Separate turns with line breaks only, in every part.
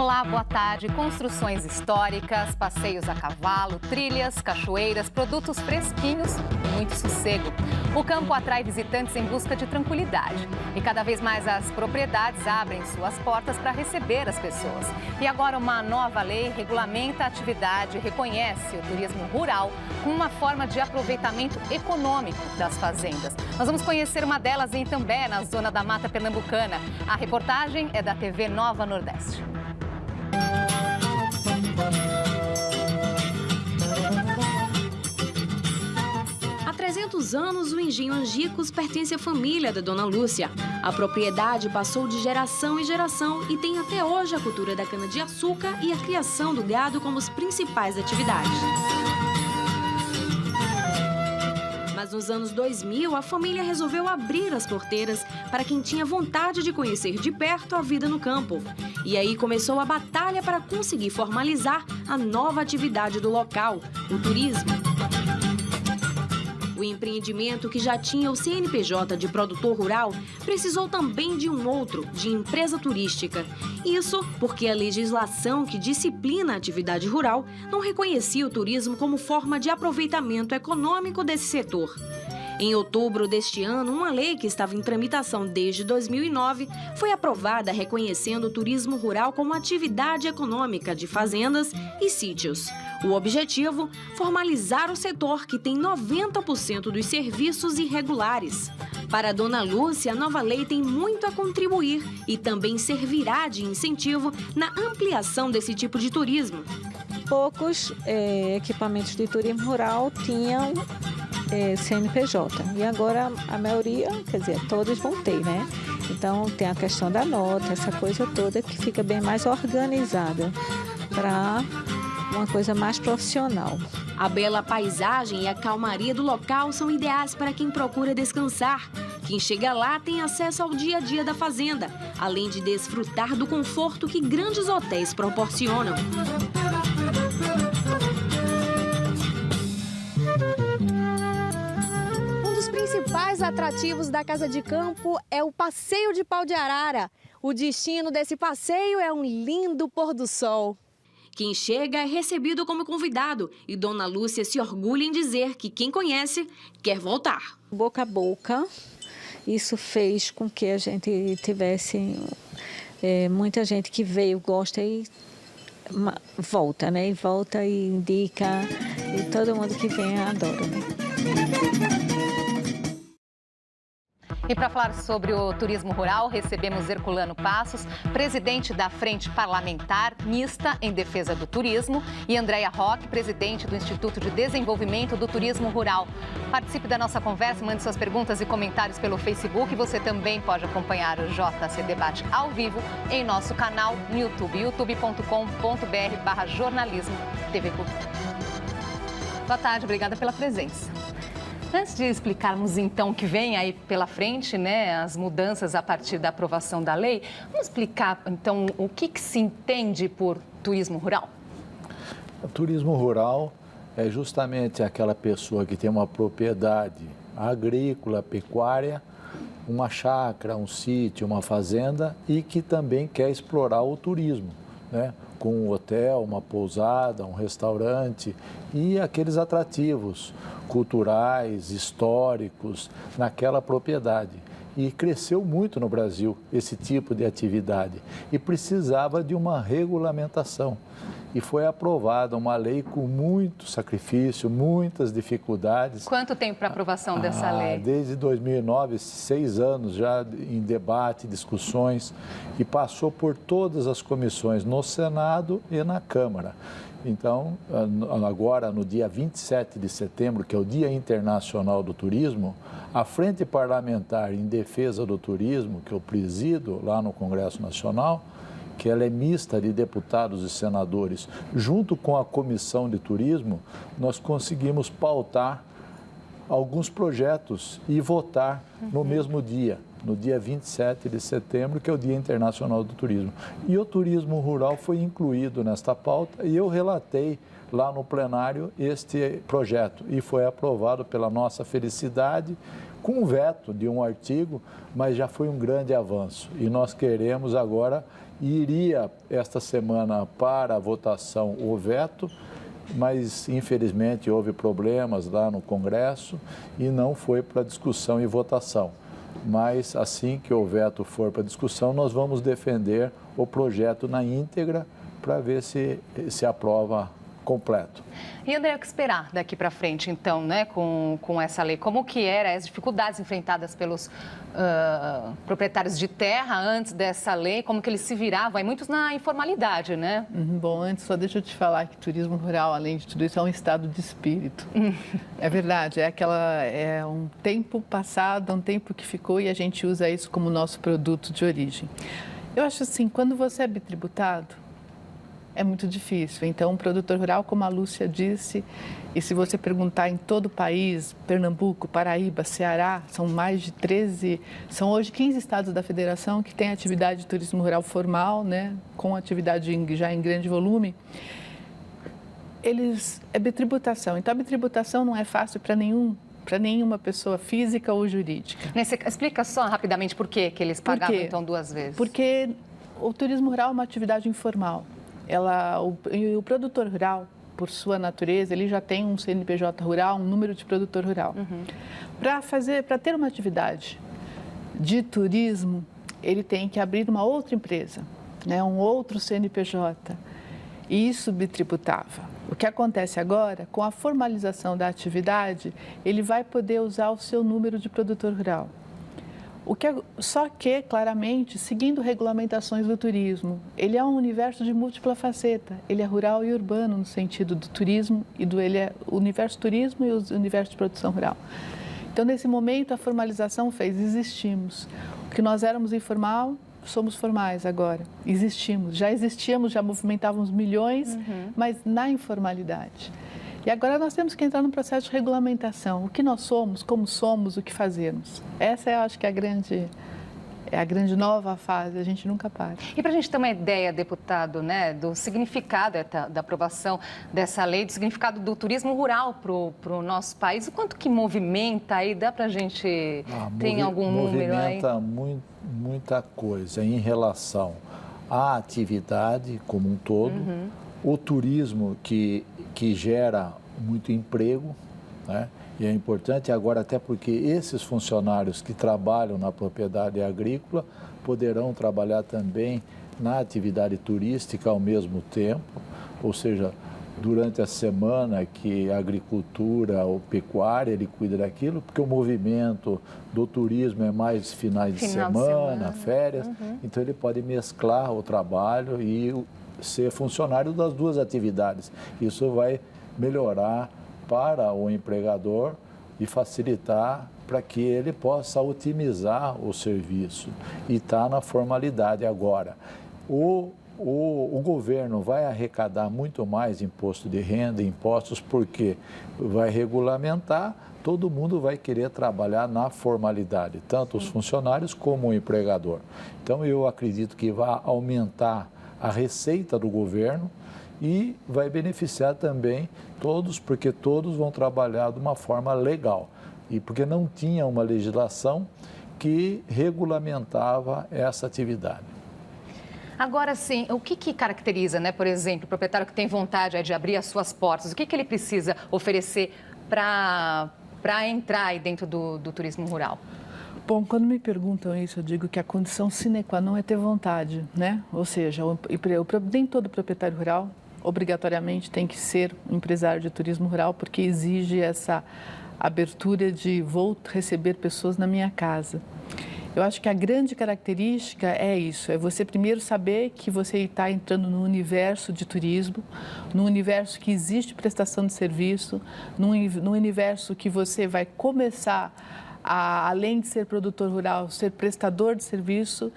Olá, boa tarde. Construções históricas, passeios a cavalo, trilhas, cachoeiras, produtos fresquinhos e muito sossego. O campo atrai visitantes em busca de tranquilidade. E cada vez mais as propriedades abrem suas portas para receber as pessoas. E agora uma nova lei regulamenta a atividade e reconhece o turismo rural como uma forma de aproveitamento econômico das fazendas. Nós vamos conhecer uma delas em Itambé, na zona da Mata Pernambucana. A reportagem é da TV Nova Nordeste.
Há 300 anos, o engenho Angicos pertence à família da Dona Lúcia. A propriedade passou de geração em geração e tem até hoje a cultura da cana-de-açúcar e a criação do gado como as principais atividades. Mas nos anos 2000, a família resolveu abrir as porteiras para quem tinha vontade de conhecer de perto a vida no campo. E aí começou a batalha para conseguir formalizar a nova atividade do local, o turismo. O empreendimento, que já tinha o CNPJ de produtor rural, precisou também de um outro, de empresa turística. Isso porque a legislação que disciplina a atividade rural não reconhecia o turismo como forma de aproveitamento econômico desse setor. Em outubro deste ano, uma lei que estava em tramitação desde 2009 foi aprovada reconhecendo o turismo rural como atividade econômica de fazendas e sítios. O objetivo, formalizar o setor que tem 90% dos serviços irregulares. Para a Dona Lúcia, a nova lei tem muito a contribuir e também servirá de incentivo na ampliação desse tipo de turismo.
Poucos equipamentos de turismo rural tinham CNPJ e agora a maioria, quer dizer, todos vão ter, né? Então tem a questão da nota, essa coisa toda que fica bem mais organizada para uma coisa mais profissional.
A bela paisagem e a calmaria do local são ideais para quem procura descansar. Quem chega lá tem acesso ao dia a dia da fazenda, além de desfrutar do conforto que grandes hotéis proporcionam.
Um dos principais atrativos da Casa de Campo é o Passeio de Pau de Arara. O destino desse passeio é um lindo pôr do sol.
Quem chega é recebido como convidado e Dona Lúcia se orgulha em dizer que quem conhece quer voltar.
Boca a boca, isso fez com que a gente tivesse muita gente que veio, gosta e volta, né? E volta e indica, e todo mundo que vem adora, né?
E para falar sobre o turismo rural, recebemos Herculano Passos, presidente da Frente Parlamentar Mista em Defesa do Turismo, e Andréia Roque, presidente do Instituto de Desenvolvimento do Turismo Rural. Participe da nossa conversa, mande suas perguntas e comentários pelo Facebook. Você também pode acompanhar o JC Debate ao vivo em nosso canal no YouTube, youtube.com.br/jornalismo TV Cultura. Boa tarde, obrigada pela presença. Antes de explicarmos, então, o que vem aí pela frente, né, as mudanças a partir da aprovação da lei, vamos explicar, então, o que se entende por turismo rural?
O turismo rural é justamente aquela pessoa que tem uma propriedade agrícola, pecuária, uma chácara, um sítio, uma fazenda e que também quer explorar o turismo, né? Com um hotel, uma pousada, um restaurante e aqueles atrativos culturais, históricos naquela propriedade. E cresceu muito no Brasil esse tipo de atividade e precisava de uma regulamentação. E foi aprovada uma lei com muito sacrifício, muitas dificuldades.
Quanto tempo para a aprovação dessa lei?
Desde 2009, 6 anos já em debate, discussões, e passou por todas as comissões, no Senado e na Câmara. Então, agora, no dia 27 de setembro, que é o Dia Internacional do Turismo, a Frente Parlamentar em Defesa do Turismo, que eu presido lá no Congresso Nacional, que ela é mista de deputados e senadores, junto com a Comissão de Turismo, nós conseguimos pautar alguns projetos e votar no mesmo dia, no dia 27 de setembro, que é o Dia Internacional do Turismo. E o turismo rural foi incluído nesta pauta e eu relatei lá no plenário este projeto e foi aprovado pela nossa felicidade com um veto de um artigo, mas já foi um grande avanço. E nós queremos agora, iria esta semana para a votação o veto, mas infelizmente houve problemas lá no Congresso e não foi para discussão e votação. Mas assim que o veto for para discussão, nós vamos defender o projeto na íntegra para ver se aprova completo.
E André, o que esperar daqui para frente, então, né, com essa lei? Como que eram as dificuldades enfrentadas pelos proprietários de terra antes dessa lei? Como que eles se viravam? E muitos na informalidade, né?
Bom, antes só deixa eu te falar que turismo rural, além de tudo isso, é um estado de espírito. É verdade, é um tempo passado, um tempo que ficou e a gente usa isso como nosso produto de origem. Eu acho assim, quando você é bitributado, é muito difícil. Então, um produtor rural, como a Lúcia disse, e se você perguntar em todo o país, Pernambuco, Paraíba, Ceará, são mais de 13, são hoje 15 estados da federação que têm atividade de turismo rural formal, né, com atividade já em grande volume. É bitributação. Então, a bitributação não é fácil para nenhuma pessoa física ou jurídica.
Explica só rapidamente por que eles pagavam então 2 vezes.
Porque o turismo rural é uma atividade informal. O produtor rural, por sua natureza, ele já tem um CNPJ rural, um número de produtor rural. Para ter uma atividade de turismo, ele tem que abrir uma outra empresa, né, um outro CNPJ. E isso bitributava. O que acontece agora, com a formalização da atividade, ele vai poder usar o seu número de produtor rural. Só que, claramente, seguindo regulamentações do turismo, ele é um universo de múltipla faceta. Ele é rural e urbano no sentido do turismo, ele é o universo turismo e o universo de produção rural. Então, nesse momento, a formalização existimos. O que nós éramos informal, somos formais agora. Já existíamos, já movimentávamos milhões, mas na informalidade. E agora nós temos que entrar num processo de regulamentação. O que nós somos, como somos, o que fazemos. Essa eu acho que é a grande nova fase, a gente nunca para.
E para a gente ter uma ideia, deputado, né, do significado da aprovação dessa lei, do significado do turismo rural para o nosso país, o quanto que movimenta aí, dá para a gente, tem algum número aí?
Movimenta muita coisa em relação à atividade como um todo, o turismo que gera muito emprego, né? E é importante agora até porque esses funcionários que trabalham na propriedade agrícola poderão trabalhar também na atividade turística ao mesmo tempo, ou seja, durante a semana que a agricultura ou pecuária, ele cuida daquilo, porque o movimento do turismo é mais finais de semana, férias, então ele pode mesclar o trabalho e ser funcionário das duas atividades. Isso vai melhorar para o empregador e facilitar para que ele possa otimizar o serviço e está na formalidade agora. O governo vai arrecadar muito mais imposto de renda, impostos, porque vai regulamentar, todo mundo vai querer trabalhar na formalidade, tanto os funcionários como o empregador. Então, eu acredito que vai aumentar a receita do governo e vai beneficiar também todos, porque todos vão trabalhar de uma forma legal. E porque não tinha uma legislação que regulamentava essa atividade.
Agora, sim, o que caracteriza, né, por exemplo, o proprietário que tem vontade de abrir as suas portas? O que ele precisa oferecer para entrar aí dentro do turismo rural?
Bom, quando me perguntam isso, eu digo que a condição sine qua non é ter vontade, né? Ou seja, nem todo proprietário rural obrigatoriamente tem que ser um empresário de turismo rural, porque exige essa abertura de vou receber pessoas na minha casa. Eu acho que a grande característica é isso, é você primeiro saber que você está entrando no universo de turismo, num universo que existe prestação de serviço, num universo que você vai começar além de ser produtor rural, ser prestador de serviço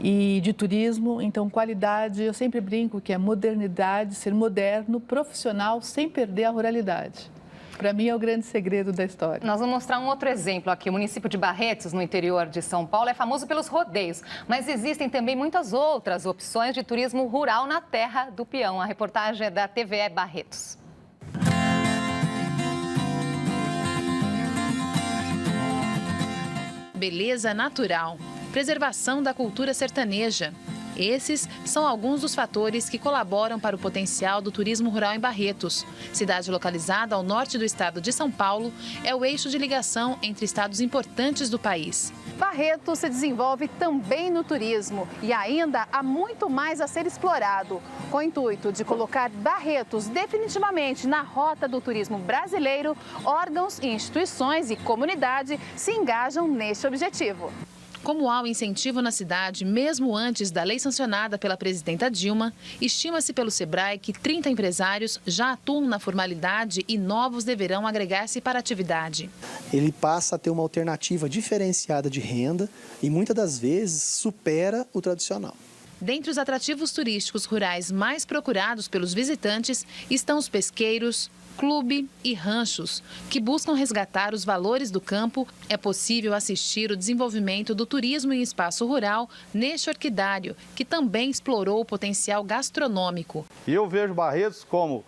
e de turismo. Então, qualidade, eu sempre brinco que é modernidade, ser moderno, profissional, sem perder a ruralidade. Para mim, é o grande segredo da história.
Nós vamos mostrar um outro exemplo aqui. O município de Barretos, no interior de São Paulo, é famoso pelos rodeios, mas existem também muitas outras opções de turismo rural na terra do peão. A reportagem é da TVE Barretos.
beleza natural, preservação da cultura sertaneja. Esses são alguns dos fatores que colaboram para o potencial do turismo rural em Barretos. Cidade localizada ao norte do estado de São Paulo, é o eixo de ligação entre estados importantes do país.
Barretos se desenvolve também no turismo e ainda há muito mais a ser explorado. Com o intuito de colocar Barretos definitivamente na rota do turismo brasileiro, órgãos, instituições e comunidade se engajam neste objetivo.
Como há o incentivo na cidade, mesmo antes da lei sancionada pela presidenta Dilma, estima-se pelo Sebrae que 30 empresários já atuam na formalidade e novos deverão agregar-se para a atividade.
Ele passa a ter uma alternativa diferenciada de renda e muitas das vezes supera o tradicional.
Dentre os atrativos turísticos rurais mais procurados pelos visitantes estão os pesqueiros, clube e ranchos, que buscam resgatar os valores do campo. É possível assistir o desenvolvimento do turismo em espaço rural neste orquidário, que também explorou o potencial gastronômico.
E eu vejo Barretos como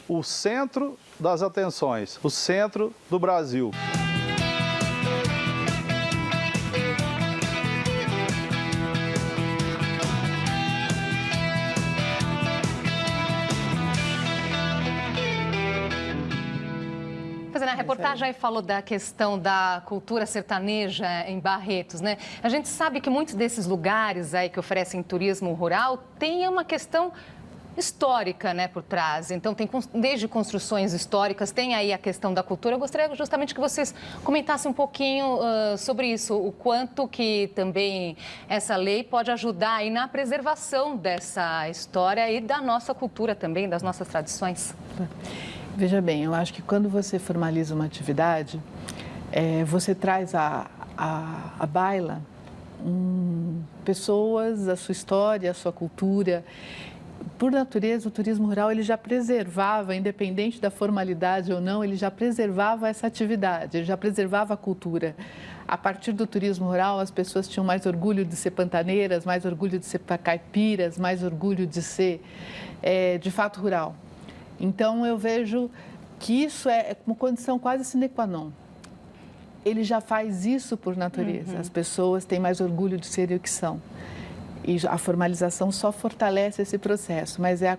o centro das atenções, o centro do Brasil.
A reportagem aí falou da questão da cultura sertaneja em Barretos, né? A gente sabe que muitos desses lugares aí que oferecem turismo rural têm uma questão histórica, né, por trás. Então, tem desde construções históricas, tem aí a questão da cultura. Eu gostaria justamente que vocês comentassem um pouquinho sobre isso, o quanto que também essa lei pode ajudar aí na preservação dessa história e da nossa cultura também, das nossas tradições.
Veja bem, eu acho que quando você formaliza uma atividade, você traz à baila pessoas, a sua história, a sua cultura. Por natureza, o turismo rural ele já preservava, independente da formalidade ou não, ele já preservava essa atividade, ele já preservava a cultura. A partir do turismo rural, as pessoas tinham mais orgulho de ser pantaneiras, mais orgulho de ser caipiras, mais orgulho de ser, de fato, rural. Então, eu vejo que isso é uma condição quase sine qua non. Ele já faz isso por natureza. As pessoas têm mais orgulho de serem o que são. E a formalização só fortalece esse processo, mas é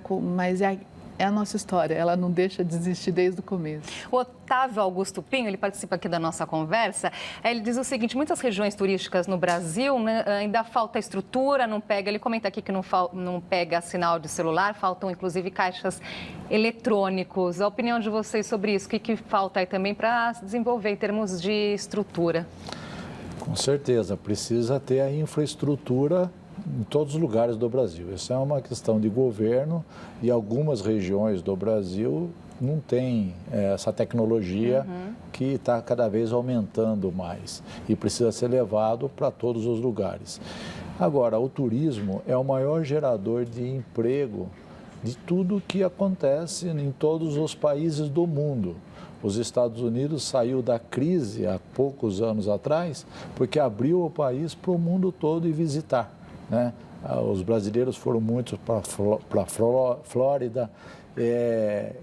a nossa história, ela não deixa de existir desde o começo.
O Otávio Augusto Pinho, ele participa aqui da nossa conversa, ele diz o seguinte: muitas regiões turísticas no Brasil, né, ainda falta estrutura, não pega, ele comenta aqui que não pega sinal de celular, faltam inclusive caixas eletrônicos. A opinião de vocês sobre isso, o que falta aí também para se desenvolver em termos de estrutura?
Com certeza, precisa ter a infraestrutura em todos os lugares do Brasil. Isso é uma questão de governo e algumas regiões do Brasil não têm essa tecnologia que está cada vez aumentando mais e precisa ser levado para todos os lugares. Agora, o turismo é o maior gerador de emprego de tudo que acontece em todos os países do mundo. Os Estados Unidos saiu da crise há poucos anos atrás porque abriu o país para o mundo todo e visitar, né? Os brasileiros foram muitos para a Flórida,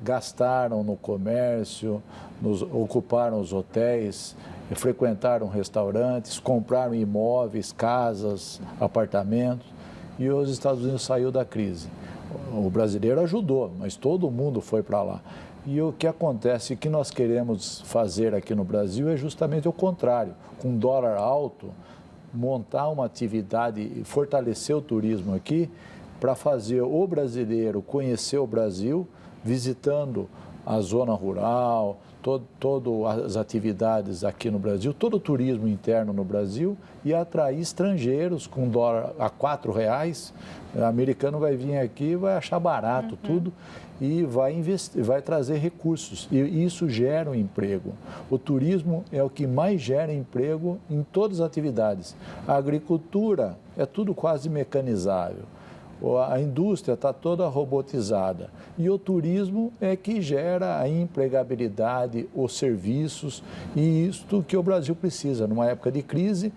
gastaram no comércio, ocuparam os hotéis, frequentaram restaurantes, compraram imóveis, casas, apartamentos, e os Estados Unidos saiu da crise. O brasileiro ajudou, mas todo mundo foi para lá. E o que acontece, o que nós queremos fazer aqui no Brasil é justamente o contrário. Com dólar alto, montar uma atividade e fortalecer o turismo aqui para fazer o brasileiro conhecer o Brasil, visitando a zona rural, todas as atividades aqui no Brasil, todo o turismo interno no Brasil e atrair estrangeiros com dólar a R$4. O americano vai vir aqui e vai achar barato tudo e vai investir, vai trazer recursos e isso gera um emprego. O turismo é o que mais gera emprego em todas as atividades. A agricultura é tudo quase mecanizável. A indústria está toda robotizada e o turismo é que gera a empregabilidade, os serviços e isto que o Brasil precisa, numa época de crise,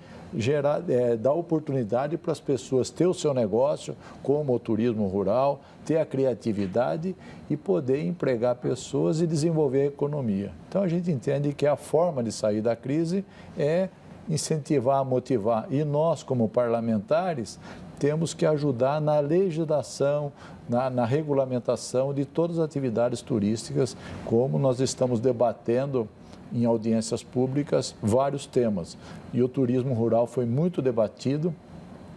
dar oportunidade para as pessoas ter o seu negócio, como o turismo rural, ter a criatividade e poder empregar pessoas e desenvolver a economia. Então, a gente entende que a forma de sair da crise é incentivar, motivar. E nós, como parlamentares, temos que ajudar na legislação, na regulamentação de todas as atividades turísticas, como nós estamos debatendo em audiências públicas vários temas. E o turismo rural foi muito debatido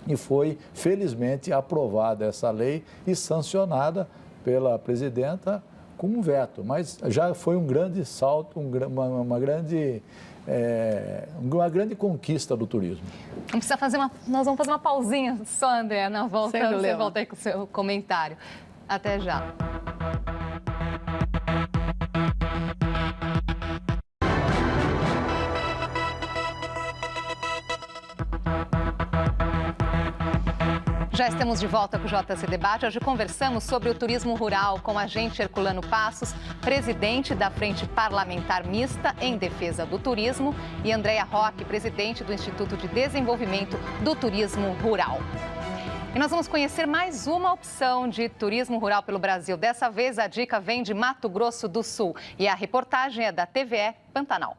e foi, felizmente, aprovada essa lei e sancionada pela presidenta com um veto. Mas já foi um grande salto, uma grande conquista do turismo.
Nós vamos fazer uma pausinha só, André, na volta. Você volta aí com o seu comentário. Até já. Já estamos de volta com o JC Debate. Hoje conversamos sobre o turismo rural com o agente Herculano Passos, presidente da Frente Parlamentar Mista em Defesa do Turismo, e Andréia Roque, presidente do Instituto de Desenvolvimento do Turismo Rural. E nós vamos conhecer mais uma opção de turismo rural pelo Brasil. Dessa vez a dica vem de Mato Grosso do Sul e a reportagem é da TVE Pantanal.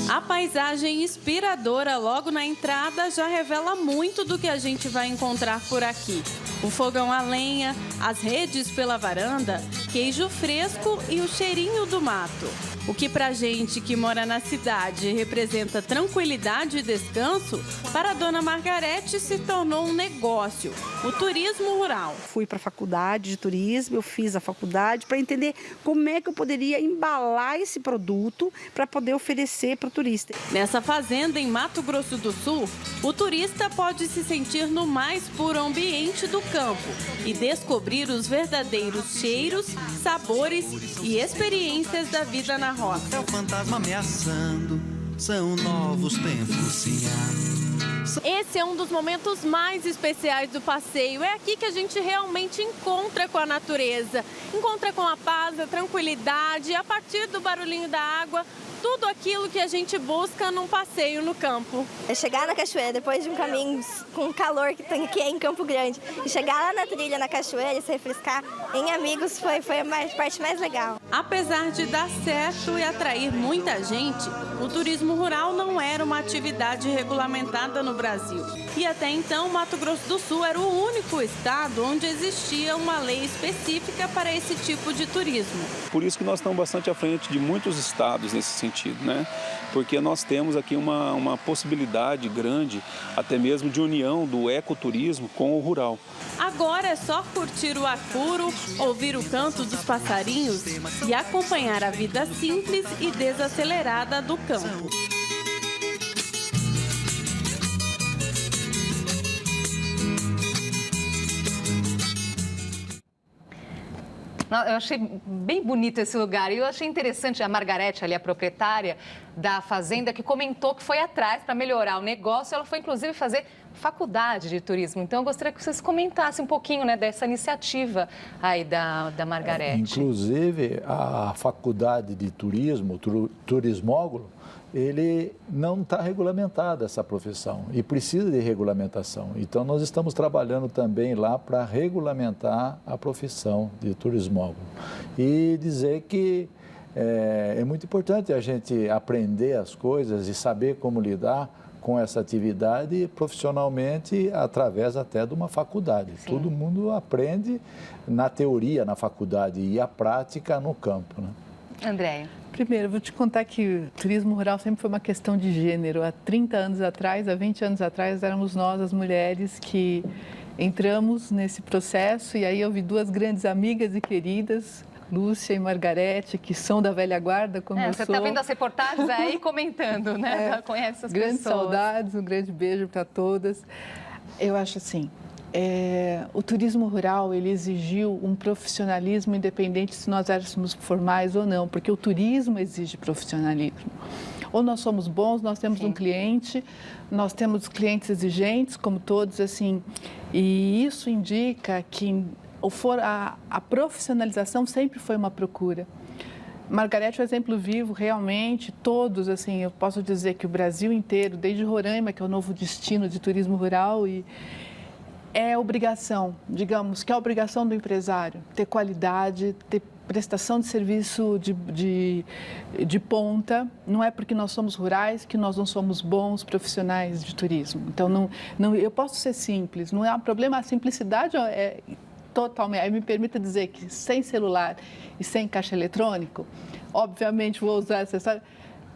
A paisagem inspiradora logo na entrada já revela muito do que a gente vai encontrar por aqui. O fogão a lenha, as redes pela varanda, queijo fresco e o cheirinho do mato. O que pra gente que mora na cidade representa tranquilidade e descanso, para a dona Margarete se tornou um negócio, o turismo rural.
Fui para a faculdade de turismo, eu fiz a faculdade para entender como é que eu poderia embalar esse produto para poder oferecer para o turista.
Nessa fazenda em Mato Grosso do Sul, o turista pode se sentir no mais puro ambiente do campo e descobrir os verdadeiros cheiros, sabores e experiências da vida na roça.
É o fantasma ameaçando, são novos tempos sim.
Esse é um dos momentos mais especiais do passeio. É aqui que a gente realmente encontra com a natureza, encontra com a paz, a tranquilidade, e a partir do barulhinho da água, tudo aquilo que a gente busca num passeio no campo.
É chegar na cachoeira depois de um caminho com o calor que tem aqui em Campo Grande e chegar lá na trilha, na cachoeira e se refrescar em amigos foi a parte mais legal.
Apesar de dar certo e atrair muita gente, o turismo rural não era uma atividade regulamentada no Brasil. E até então, Mato Grosso do Sul era o único estado onde existia uma lei específica para esse tipo de turismo.
Por isso que nós estamos bastante à frente de muitos estados nesse sentido, né? Porque nós temos aqui uma possibilidade grande, até mesmo de união do ecoturismo com o rural.
Agora é só curtir o Acuro, ouvir o canto dos passarinhos e acompanhar a vida simples e desacelerada do campo.
Eu achei bem bonito esse lugar e eu achei interessante a Margarete, ali, a proprietária da fazenda, que comentou que foi atrás para melhorar o negócio. Ela foi, inclusive, fazer faculdade de turismo. Então, eu gostaria que vocês comentassem um pouquinho, né, dessa iniciativa aí da Margarete.
Inclusive, a faculdade de turismo, turismólogo, ele não está regulamentada essa profissão e precisa de regulamentação. Então, nós estamos trabalhando também lá para regulamentar a profissão de turismólogo. E dizer que é muito importante a gente aprender as coisas e saber como lidar com essa atividade profissionalmente através até de uma faculdade. Sim. Todo mundo aprende na teoria na faculdade e a prática no campo, né?
Andréia.
Primeiro, vou te contar que o turismo rural sempre foi uma questão de gênero. Há 30 anos atrás, há 20 anos atrás, éramos nós, as mulheres, que entramos nesse processo. E aí eu vi duas grandes amigas e queridas, Lúcia e Margarete, que são da velha guarda, como eu sou.
Você está vendo as reportagens aí comentando, né? Conhece as
grandes
pessoas.
Saudades, um grande beijo para todas. Eu acho assim, o turismo rural, ele exigiu um profissionalismo independente se nós éssemos formais ou não, porque o turismo exige profissionalismo. Ou nós somos bons, nós temos um cliente, nós temos clientes exigentes, como todos, assim, e isso indica que a profissionalização sempre foi uma procura. Margarete é um exemplo vivo, realmente, todos, assim, eu posso dizer que o Brasil inteiro, desde Roraima, que é o novo destino de turismo rural, e é obrigação, digamos, que é a obrigação do empresário, ter qualidade, ter prestação de serviço de ponta. Não é porque nós somos rurais que nós não somos bons profissionais de turismo. Então, eu posso ser simples, não é um problema. A simplicidade é totalmente... Aí me permita dizer que sem celular e sem caixa eletrônico, obviamente vou usar essa história...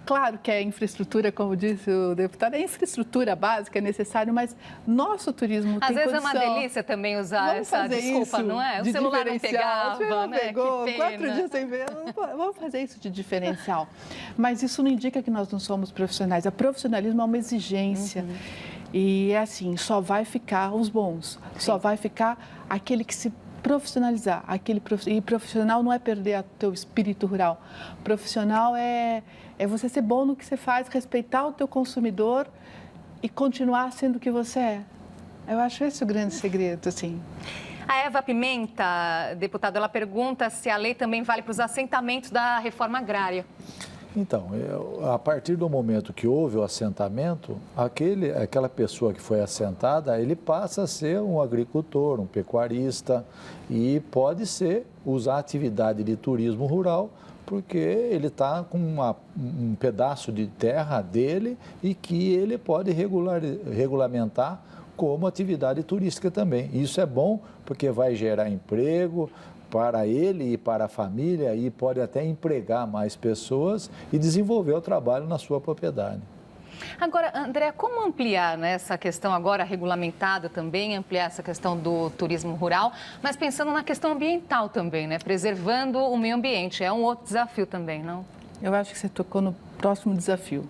Claro que a infraestrutura, como disse o deputado, é infraestrutura básica, é necessário, mas nosso turismo
às
tem
vezes
condição.
É uma delícia também usar essa desculpa, não é? O celular não pegava, né?
Pegou,
que pena.
4 dias sem ver, vamos fazer isso de diferencial. Mas isso não indica que nós não somos profissionais. O profissionalismo é uma exigência. E é assim, só vai ficar os bons, só vai ficar aquele que se profissionalizar. E profissional não é perder o teu espírito rural. Profissional é você ser bom no que você faz, respeitar o teu consumidor e continuar sendo o que você é. Eu acho esse o grande segredo, assim.
A Eva Pimenta, deputada, ela pergunta se a lei também vale para os assentamentos da reforma agrária.
Então, a partir do momento que houve o assentamento, aquela pessoa que foi assentada, ele passa a ser um agricultor, um pecuarista e pode usar a atividade de turismo rural, porque ele está com um pedaço de terra dele e que ele pode regulamentar como atividade turística também. Isso é bom porque vai gerar emprego para ele e para a família e pode até empregar mais pessoas e desenvolver o trabalho na sua propriedade.
Agora, André, como ampliar, né, essa questão agora regulamentada também, ampliar essa questão do turismo rural, mas pensando na questão ambiental também, né, preservando o meio ambiente, é um outro desafio também, não?
Eu acho que você tocou no próximo desafio.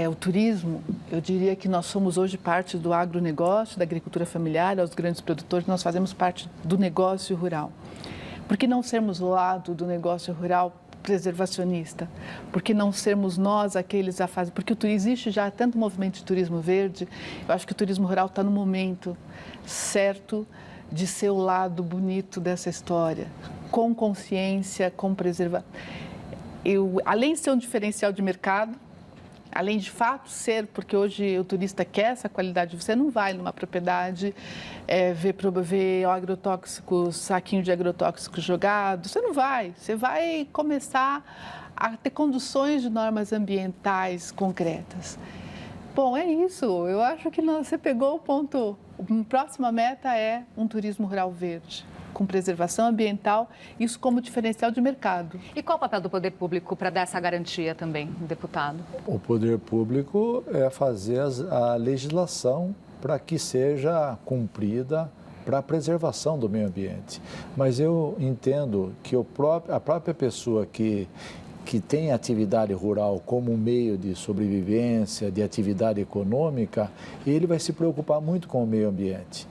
O turismo, eu diria que nós somos hoje parte do agronegócio, da agricultura familiar, aos grandes produtores, nós fazemos parte do negócio rural. Por que não sermos o lado do negócio rural preservacionista? Por que não sermos nós aqueles a fazer? Porque existe já tanto movimento de turismo verde, eu acho que o turismo rural está no momento certo de ser o lado bonito dessa história, com consciência, com preservação. Além de ser um diferencial de mercado, além de fato ser, porque hoje o turista quer essa qualidade, você não vai numa propriedade ver agrotóxicos, saquinho de agrotóxicos jogado, você não vai, você vai começar a ter conduções de normas ambientais concretas. Bom, é isso, eu acho que você pegou o ponto, a próxima meta é um turismo rural verde, com preservação ambiental, isso como diferencial de mercado.
E qual o papel do poder público para dar essa garantia também, deputado?
O poder público é fazer a legislação para que seja cumprida para a preservação do meio ambiente. Mas eu entendo que a própria pessoa que tem atividade rural como um meio de sobrevivência, de atividade econômica, ele vai se preocupar muito com o meio ambiente.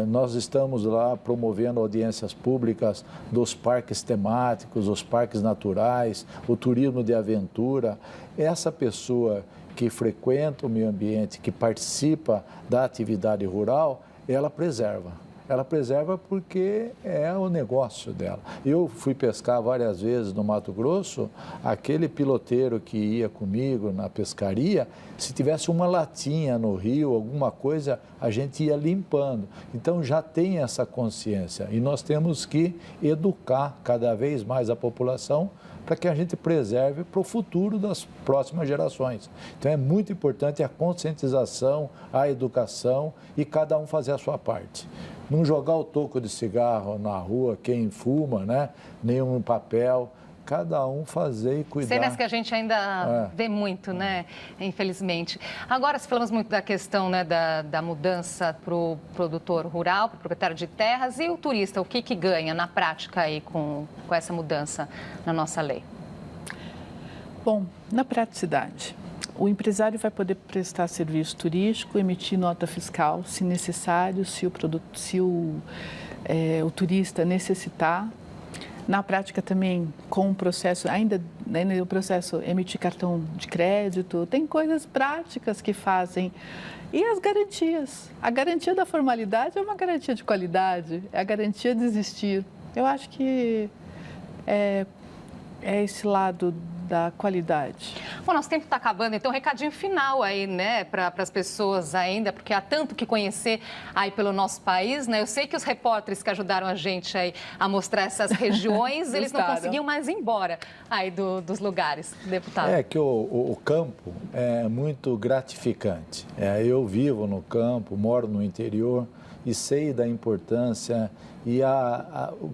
Nós estamos lá promovendo audiências públicas dos parques temáticos, os parques naturais, o turismo de aventura. Essa pessoa que frequenta o meio ambiente, que participa da atividade rural, ela preserva. Ela preserva porque é o negócio dela. Eu fui pescar várias vezes no Mato Grosso, aquele piloteiro que ia comigo na pescaria, se tivesse uma latinha no rio, alguma coisa, a gente ia limpando. Então já tem essa consciência e nós temos que educar cada vez mais a população para que a gente preserve para o futuro das próximas gerações. Então é muito importante a conscientização, a educação e cada um fazer a sua parte. Não jogar o toco de cigarro na rua, quem fuma, né? Nenhum papel. Cada um fazer e cuidar.
Cenas que a gente ainda vê muito, né? Infelizmente. Agora, se falamos muito da questão, né, da mudança para o produtor rural, para o proprietário de terras, e o turista, o que ganha na prática aí com essa mudança na nossa lei?
Bom, na praticidade, o empresário vai poder prestar serviço turístico, emitir nota fiscal, se necessário, se o turista necessitar. Na prática também, com o processo, ainda o processo emitir cartão de crédito, tem coisas práticas que fazem. E as garantias. A garantia da formalidade é uma garantia de qualidade, é a garantia de existir. Eu acho que é esse lado da qualidade.
Bom, nosso tempo está acabando, então recadinho final aí, né, para as pessoas ainda, porque há tanto que conhecer aí pelo nosso país, né? Eu sei que os repórteres que ajudaram a gente aí a mostrar essas regiões, eles não conseguiam mais ir embora aí dos lugares, deputado.
É que o campo é muito gratificante. Eu vivo no campo, moro no interior e sei da importância e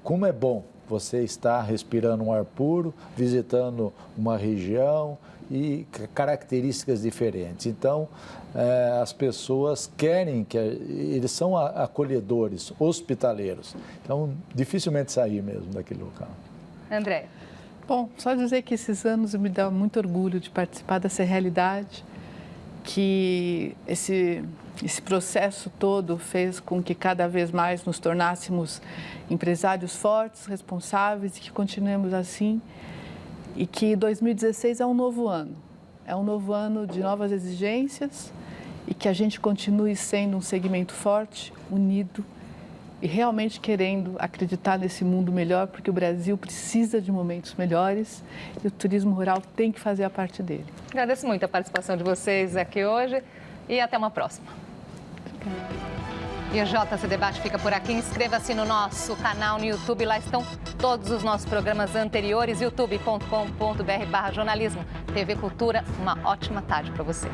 como é bom você estar respirando um ar puro, visitando uma região e características diferentes. Então, as pessoas querem que eles são acolhedores, hospitaleiros. Então, dificilmente sair mesmo daquele local.
André.
Bom, só dizer que esses anos me dá muito orgulho de participar dessa realidade, que esse processo todo fez com que cada vez mais nos tornássemos empresários fortes, responsáveis e que continuemos assim. E que 2016 é um novo ano. É um novo ano de novas exigências e que a gente continue sendo um segmento forte, unido e realmente querendo acreditar nesse mundo melhor, porque o Brasil precisa de momentos melhores e o turismo rural tem que fazer a parte dele.
Agradeço muito a participação de vocês aqui hoje e até uma próxima. E o JC Debate fica por aqui. Inscreva-se no nosso canal no YouTube. Lá estão todos os nossos programas anteriores. youtube.com.br/jornalismo. TV Cultura, uma ótima tarde para você.